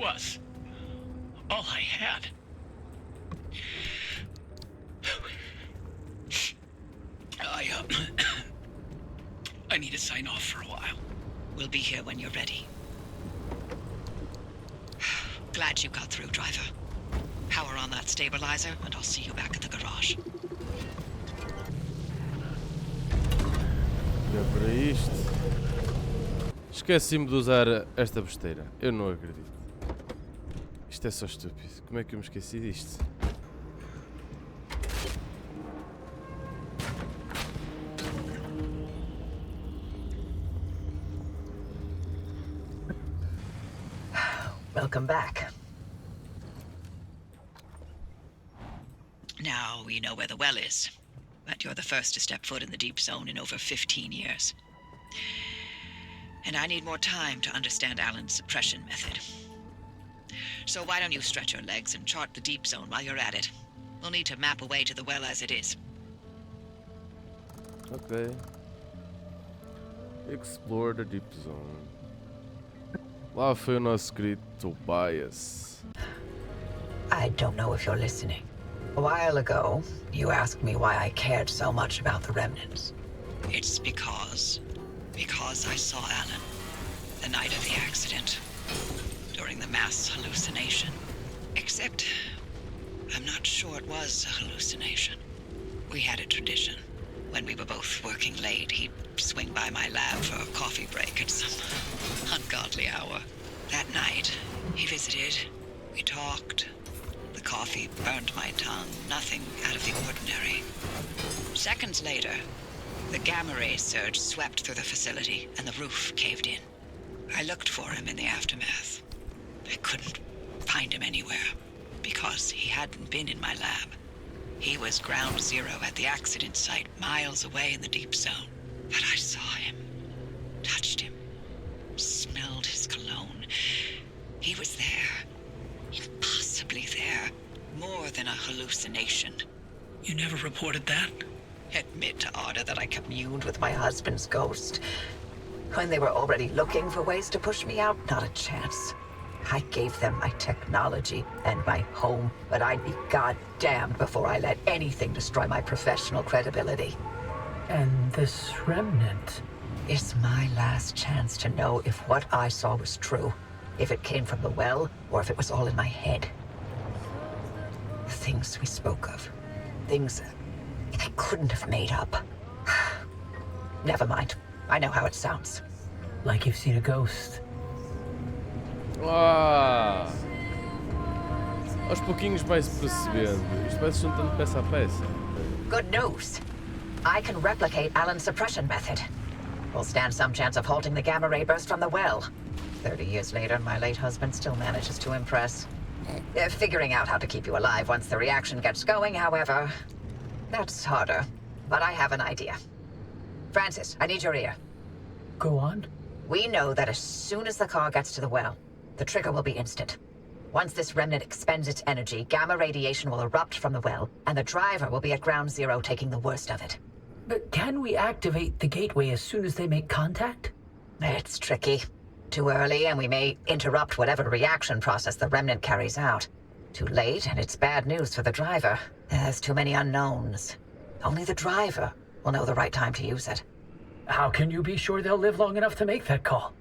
was. All I had. I need to sign off for a while. We'll be here when you're ready. Glad you got through, driver. Power on that stabilizer, and I'll see you back at the garage. Olha para isto. Esqueci-me de usar esta besteira. Eu não acredito. Isto é só estúpido. Como é que eu me esqueci disto? Welcome back. Now we know where the well is, but you're the first to step foot in the deep zone in over 15 years. And I need more time to understand Alan's suppression method. So why don't you stretch your legs and chart the deep zone while you're at it? We'll need to map a way to the well as it is. Ok. Explore the deep zone. Lá foi o nosso querido Tobias. I don't know if you're listening. A while ago, you asked me why I cared so much about the remnants. It's because I saw Alan the night of the accident, during the mass hallucination. Except, I'm not sure it was a hallucination. We had a tradition. When we were both working late, he'd swing by my lab for a coffee break at some ungodly hour. That night, he visited. We talked. The coffee burned my tongue. Nothing out of the ordinary. Seconds later, the gamma ray surge swept through the facility and the roof caved in. I looked for him in the aftermath. I couldn't find him anywhere because he hadn't been in my lab. He was ground zero at the accident site, miles away in the deep zone. But I saw him, touched him, smelled his cologne. He was there, impossibly there, more than a hallucination. You never reported that? Admit to Arda that I Communed with my husband's ghost. When they were already looking for ways to push me out, not a chance. I gave them my technology and my home, but I'd be goddamned before I let anything destroy my professional credibility. And this remnant? It's my last chance to know if what I saw was true, if it came from the well, or if it was all in my head. The things we spoke of, things I couldn't have made up. Never mind. I know how it sounds. Like you've seen a ghost. Ah! Aos pouquinhos vai-se percebendo. Isto vai-se juntando peça a peça. Good news. I can replicate Alan's suppression method. We'll stand some chance of halting the gamma ray burst from the well. 30 years later, my late husband still manages to impress. Figuring out how to keep you alive once the reaction gets going, however, that's harder. But I have an idea. Francis, I need your ear. Go on. We know that as soon as the car gets to the well, the trigger will be instant. Once this remnant expends its energy, gamma radiation will erupt from the well, and the driver will be at ground zero taking the worst of it. But can we activate the gateway as soon as they make contact? It's tricky. Too early, and we may interrupt whatever reaction process the remnant carries out. Too late, and it's bad news for the driver. There's too many unknowns. Only the driver will know the right time to use it. How can you be sure they'll live long enough to make that call?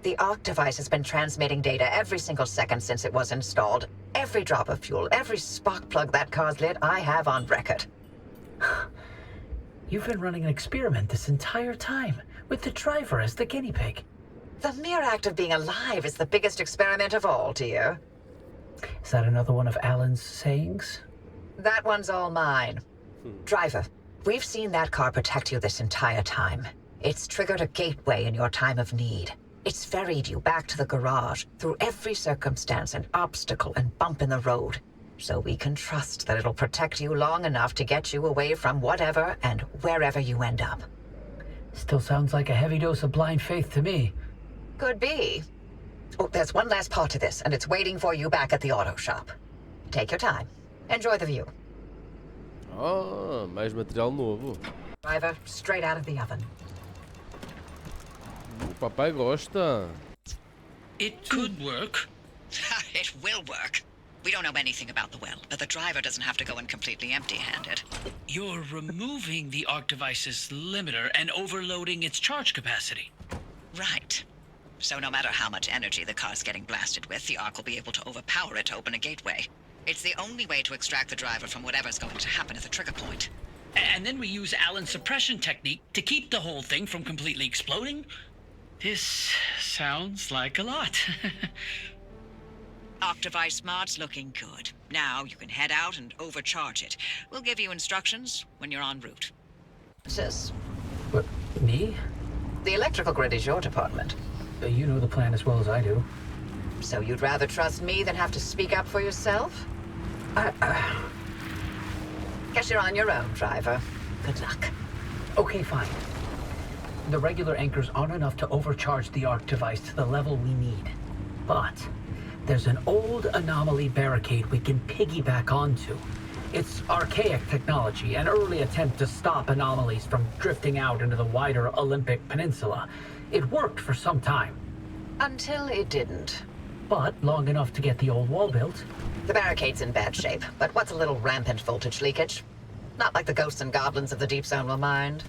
The ARC device has been transmitting data every single second since it was installed. Every drop of fuel, every spark plug that car's lit, I have on record. You've been running an experiment this entire time, with the driver as the guinea pig. The mere act of being alive is the biggest experiment of all, dear. Is that another one of Alan's sayings? That one's all mine. Driver, we've seen that car protect you this entire time. It's triggered a gateway in your time of need. It's ferried you back to the garage through every circumstance and obstacle and bump in the road. So we can trust that it'll protect you long enough to get you away from whatever and wherever you end up. Still sounds like a heavy dose of blind faith to me. Could be. Oh, there's one last part to this, and it's waiting for you back at the auto shop. Take your time. Enjoy the view. Ah, mais material novo. Driver, straight out of the oven. O papai gosta. It could work. It will work. We don't know anything about the well, but the driver doesn't have to go in completely empty-handed. You're removing the arc device's limiter and overloading its charge capacity. Right. So no matter how much energy the car's getting blasted with, the arc will be able to overpower it to open a gateway. It's the only way to extract the driver from whatever's going to happen at the trigger point. And then we use Alan's suppression technique to keep the whole thing from completely exploding? This sounds like a lot. Arc device mod's looking good. Now you can head out and overcharge it. We'll give you instructions when you're en route. Sis, What, me? the electrical grid is your department. You know the plan as well as I do. So you'd rather trust me than have to speak up for yourself? Guess you're on your own, driver. Good luck. Okay, fine. The regular anchors aren't enough to overcharge the arc device to the level we need. But there's an old anomaly barricade we can piggyback onto. It's archaic technology, an early attempt to stop anomalies from drifting out into the wider Olympic Peninsula. It worked for some time, Until it didn't. but long enough to get the old wall built. The barricade's in bad shape, but what's a little rampant voltage leakage? Not like the ghosts and goblins of the Deep Zone will mind.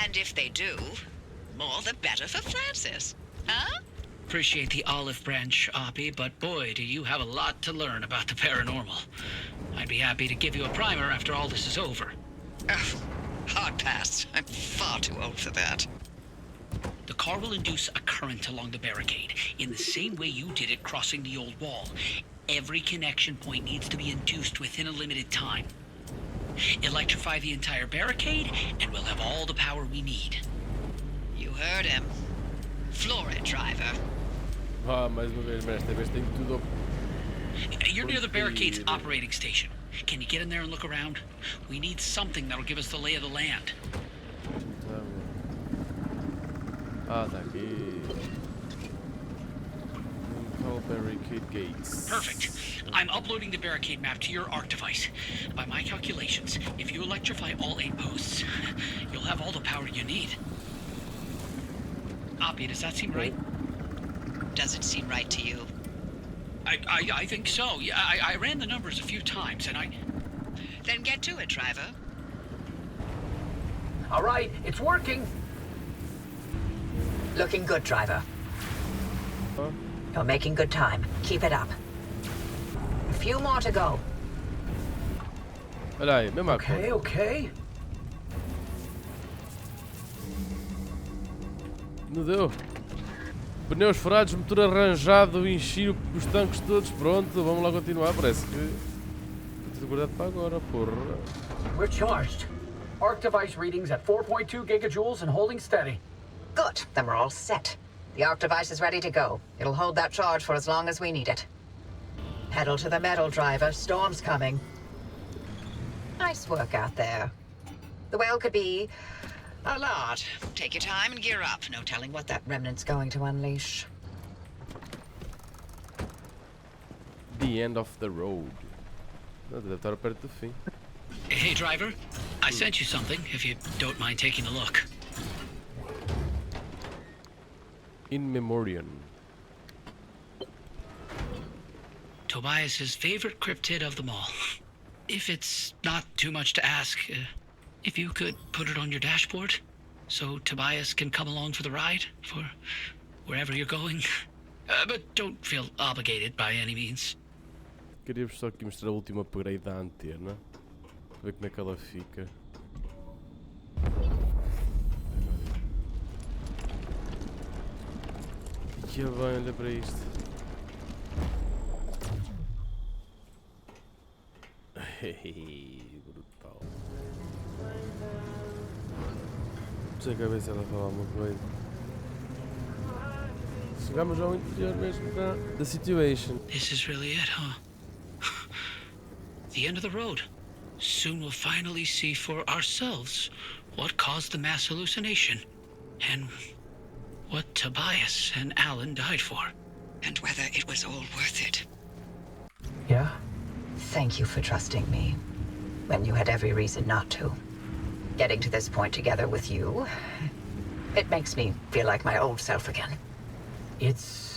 And if they do, more the better for Francis. Huh? Appreciate the olive branch, Oppy, but boy, do you have a lot to learn about the paranormal. I'd be happy to give you a primer after all this is over. Ugh, hard pass. I'm far too old for that. The car will induce a current along the barricade, in the same way you did it crossing the old wall. Every connection point needs to be induced within a limited time. Electrify the entire barricade, and we'll have all the power we need. You heard him. Floor it, driver. Ah, mais uma vez, mas esta vez tem tudo. You're near the barricade's operating station. Can you get in there and look around? We need something that'll give us the lay of the land. Ah, tá aqui. Call barricade gates. Perfect. I'm uploading the barricade map to your arc device. By my calculations, if you electrify all 8 posts, you'll have all the power you need. Oppy, does that seem right? Does it seem right to you? I think so. Yeah, I ran the numbers a few times, and Then get to it, driver. All right, it's working. Looking good, driver. Huh? You're making good time. Keep it up. A few more to go. Olha aí, mesma Okay, coisa. okay. Não deu. Pneus furados, motor arranjado, enchi os tanques todos. Pronto, vamos lá continuar. Parece que tudo guardado para agora, porra. We're charged. Arc device readings at 4.2 gigajoules and holding steady. Good. Then we're all set. The arc device is ready to go. It'll hold that charge for as long as we need it. Pedal to the metal, driver. Storm's coming. Nice work out there. The whale could be A lot. Take your time and gear up. No telling what that remnant's going to unleash. The end of the road. Não, deve estar perto do fim. hey, driver, I sent you something, if you don't mind taking a look. In memoriam. Tobias's favorite cryptid of them all. If it's not too much to ask, if you could put it on your dashboard, so Tobias can come along for the ride, for wherever you're going. But don't feel obligated by any means. Queria-vos só aqui mostrar o último upgrade da antena. Ver como é que ela fica. E bem, olha para isto. Brutal. Não sei a cabeça ela falar alguma coisa. Chegamos ao interior mesmo da situation. This is really it, huh? The end of the road. Soon we'll finally see for ourselves what caused the mass hallucination, and what Tobias and Alan died for. And whether it was all worth it. Yeah? Thank you for trusting me, when you had every reason not to. Getting to this point together with you, it makes me feel like my old self again. It's